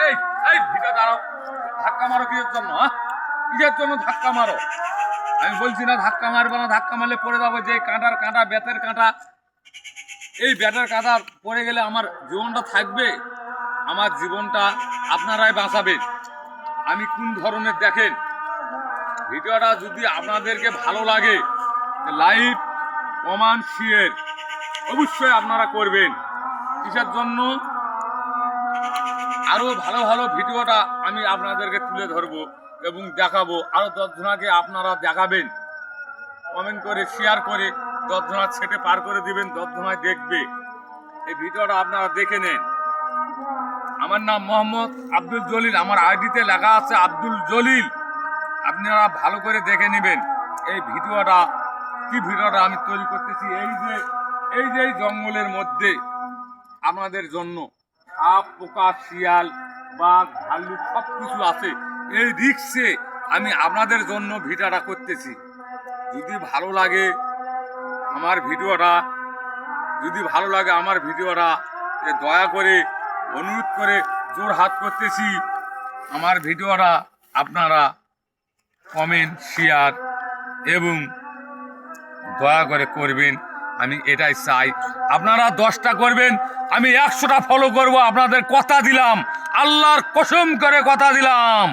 এই এই ভিটা দাঁড়াও, ধাক্কা মারো কিসের জন্য? হ্যাঁ, কিসের জন্য ধাক্কা মারো? আমি বলছি না ধাক্কা মারবে না, ধাক্কা মারলে পড়ে যাবো। যে কাঁটার কাঁটা, বেতের কাঁটা, এই বেতের কাঁটা পড়ে গেলে আমার জীবনটা থাকবে? আমার জীবনটা আপনারাই বাঁচাবেন। আমি কোন ধরনের দেখেন, ভিডিওটা যদি আপনাদেরকে ভালো লাগে লাইক কমেন্ট শেয়ার অবশ্যই আপনারা করবেন। কিসের জন্য? আরো ভালো ভালো ভিডিওটা আমি আপনাদেরকে তুলে ধরবো এবং দেখাবো। আরো 10 জনাকে আপনারা দেখাবেন, কমেন্ট করে শেয়ার করে 10 জনা ছেটে পার করে দিবেন, 10 জনায় দেখবে। এই ভিডিওটা আপনারা দেখে নেন। আমার নাম মোহাম্মদ আব্দুল জলিল, আমার আইডিতে লেখা আছে আব্দুল জলিল। আপনারা ভালো করে দেখে নেবেন এই ভিডিওটা, কি ভিডিওটা আমি তৈরি করতেছি। এই যে জঙ্গলের মধ্যে আপনাদের জন্য সাপ, পোকা, শিয়াল, বাঘ, ভাল্লুক সব কিছু আছে। এই রিক্সে আমি আপনাদের জন্য ভিডিওটা করতেছি। যদি ভালো লাগে আমার ভিডিওটা, দয়া করে অনুরোধ করে জোর হাত করতেছি, আমার ভিডিওটা আপনারা কমেন্ট শেয়ার এবং দয়া করে করবেন। আমি এটাই চাই। আপনারা 10টা করবেন, আমি 100টা ফলো করব। আপনাদের কথা দিলাম, আল্লাহর কসম করে কথা দিলাম।